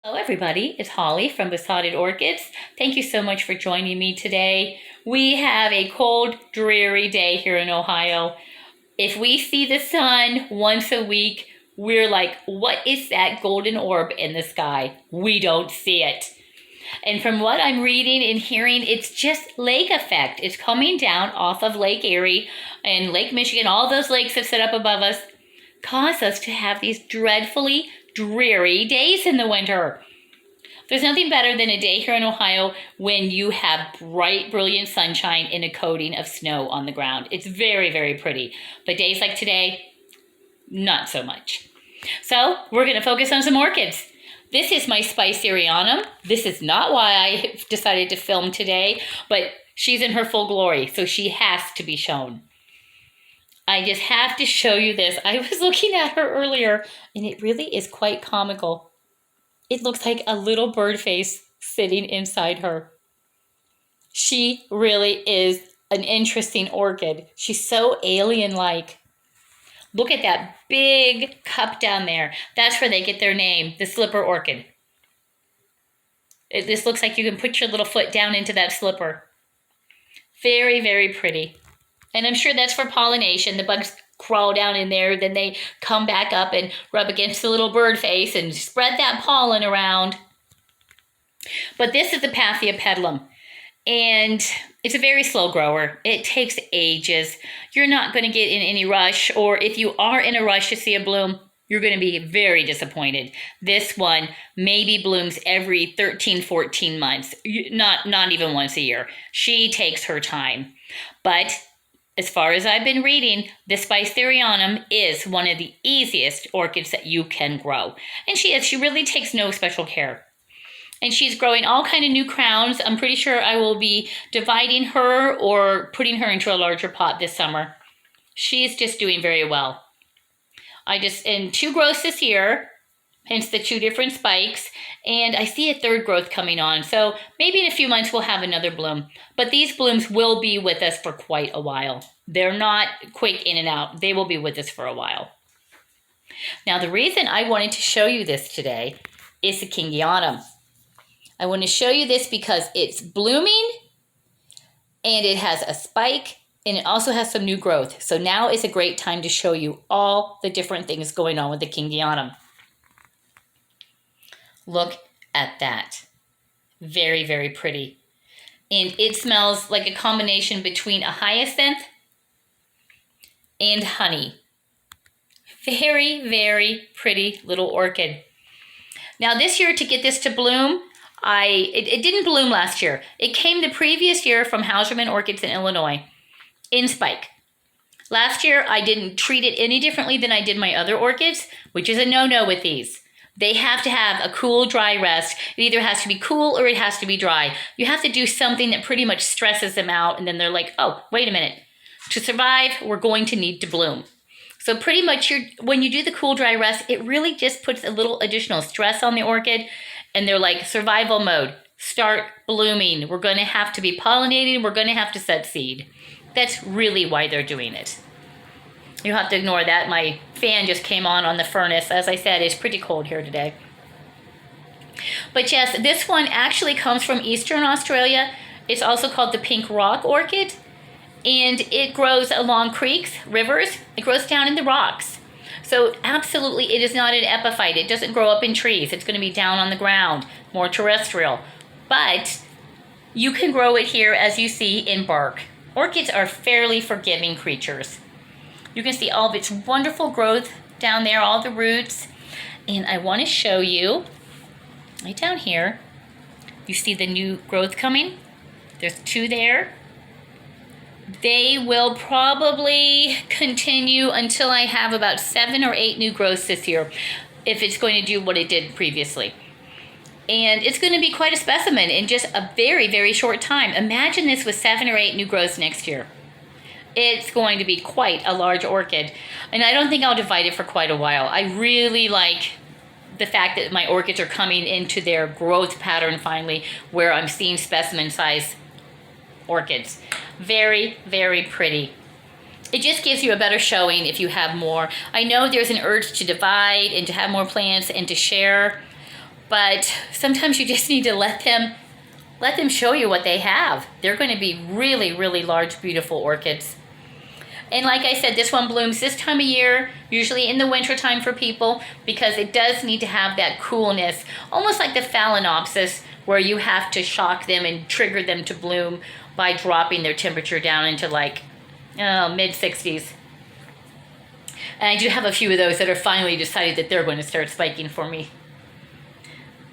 Hello everybody, it's Holly from Besotted Orchids. Thank you so much for joining me today. We have a cold, dreary day here in Ohio. If we see the sun once a week, we're like, what is that golden orb in the sky? We don't see it. And from what I'm reading and hearing, it's just lake effect. It's coming down off of Lake Erie and Lake Michigan. All those lakes that sit up above us cause us to have these dreadfully dreary days in the winter. There's nothing better than a day here in Ohio when you have bright, brilliant sunshine and a coating of snow on the ground. It's very, very pretty. But days like today, not so much. So we're going to focus on some orchids. This is my spicerianum. This is not why I decided to film today, but she's in her full glory, so she has to be shown. I just have to show you this. I was looking at her earlier, and it really is quite comical. It looks like a little bird face sitting inside her. She really is an interesting orchid. She's so alien-like. Look at that big cup down there. That's where they get their name, the slipper orchid. This looks like you can put your little foot down into that slipper. Very, very pretty. And I'm sure that's for pollination. The bugs crawl down in there, then they come back up and rub against the little bird face and spread that pollen around. But this is the paph, and it's a very slow grower. It takes ages. You're not going to get in any rush, or if you are in a rush to see a bloom, you're going to be very disappointed. This one maybe blooms every 13, 14 months, not even once a year. She takes her time. But as far as I've been reading, the spicerianum is one of the easiest orchids that you can grow. And she really takes no special care. And she's growing all kind of new crowns. I'm pretty sure I will be dividing her or putting her into a larger pot this summer. She's just doing very well. In 2 growths this year, hence the 2 different spikes, and I see a 3rd growth coming on. So maybe in a few months we'll have another bloom. But these blooms will be with us for quite a while. They're not quick in and out. They will be with us for a while. Now the reason I wanted to show you this today is the kingianum. I want to show you this because it's blooming and it has a spike and it also has some new growth. So now is a great time to show you all the different things going on with the kingianum. Look at that. Very, very pretty. And it smells like a combination between a hyacinth and honey. Very, very pretty little orchid. Now this year, to get this to bloom, it didn't bloom last year. It came the previous year from Hauserman Orchids in Illinois in spike. Last year, I didn't treat it any differently than I did my other orchids, which is a no-no with these. They have to have a cool, dry rest. It either has to be cool or it has to be dry. You have to do something that pretty much stresses them out, and then they're like, oh, wait a minute. To survive, we're going to need to bloom. So pretty much when you do the cool, dry rest, it really just puts a little additional stress on the orchid, and they're like, survival mode, start blooming. We're going to have to be pollinated. We're going to have to set seed. That's really why they're doing it. You'll have to ignore that. My fan just came on the furnace. As I said, it's pretty cold here today. But yes, this one actually comes from Eastern Australia. It's also called the pink rock orchid. And it grows along creeks, rivers. It grows down in the rocks. So absolutely, it is not an epiphyte. It doesn't grow up in trees. It's going to be down on the ground, more terrestrial. But you can grow it here, as you see, in bark. Orchids are fairly forgiving creatures. You can see all of its wonderful growth down there, all the roots. And I want to show you, right down here, you see the new growth coming? There's 2 there. They will probably continue until I have about 7 or 8 new growths this year, if it's going to do what it did previously. And it's going to be quite a specimen in just a very, very short time. Imagine this with 7 or 8 new growths next year. It's going to be quite a large orchid. And I don't think I'll divide it for quite a while. I really like the fact that my orchids are coming into their growth pattern finally, where I'm seeing specimen size orchids. Very, very pretty. It just gives you a better showing if you have more. I know there's an urge to divide and to have more plants and to share, But sometimes you just need to let them show you what they have. They're going to be really, really large, beautiful orchids. And like I said, this one blooms this time of year, usually in the winter time for people, because it does need to have that coolness, almost like the phalaenopsis, where you have to shock them and trigger them to bloom by dropping their temperature down into like mid-60s. And I do have a few of those that are finally decided that they're going to start spiking for me.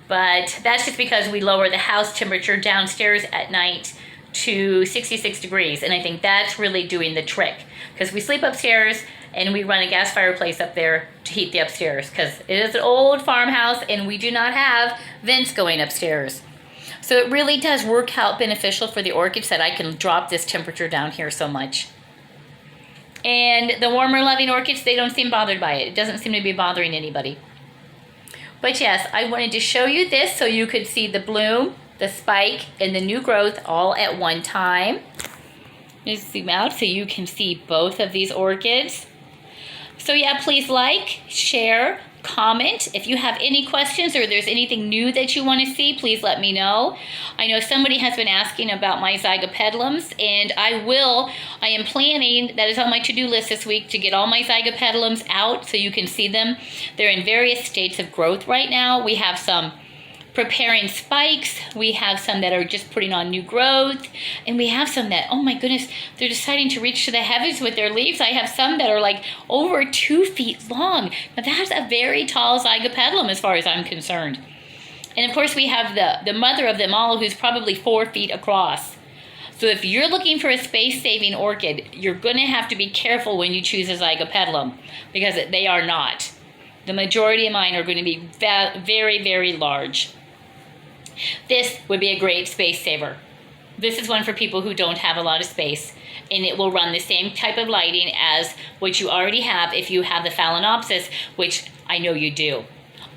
But that's just because we lower the house temperature downstairs at night to 66 degrees. And I think that's really doing the trick, because we sleep upstairs and we run a gas fireplace up there to heat the upstairs, because it is an old farmhouse and we do not have vents going upstairs. So it really does work out beneficial for the orchids that I can drop this temperature down here so much. And the warmer loving orchids, they don't seem bothered by it. It doesn't seem to be bothering anybody. But yes, I wanted to show you this so you could see the bloom, the spike, and the new growth all at one time. Just zoom out so you can see both of these orchids. So yeah, please like, share, comment. If you have any questions or there's anything new that you want to see, please let me know. I know somebody has been asking about my zygopedilums, and I am planning, that is on my to-do list this week, to get all my zygopedilums out so you can see them. They're in various states of growth right now. We have some preparing spikes, we have some that are just putting on new growth, and we have some that, oh my goodness, they're deciding to reach to the heavens with their leaves. I have some that are like over 2 feet long. Now that's a very tall zygopedilum as far as I'm concerned. And of course we have the mother of them all, who's probably 4 feet across. So if you're looking for a space-saving orchid, you're going to have to be careful when you choose a zygopedilum, because they are not. The majority of mine are going to be very, very large. This would be a great space saver. This is one for people who don't have a lot of space, and it will run the same type of lighting as what you already have if you have the phalaenopsis, which I know you do.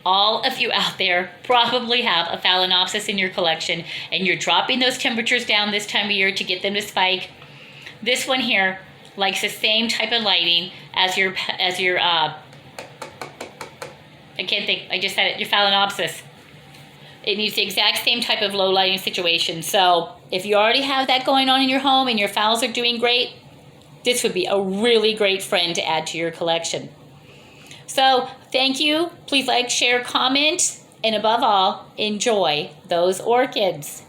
All of you out there probably have a phalaenopsis in your collection, and you're dropping those temperatures down this time of year to get them to spike. This one here likes the same type of lighting as your I can't think, I just said it, your phalaenopsis. It needs the exact same type of low lighting situation. So if you already have that going on in your home and your phals are doing great, this would be a really great friend to add to your collection. So thank you. Please like, share, comment, and above all, enjoy those orchids.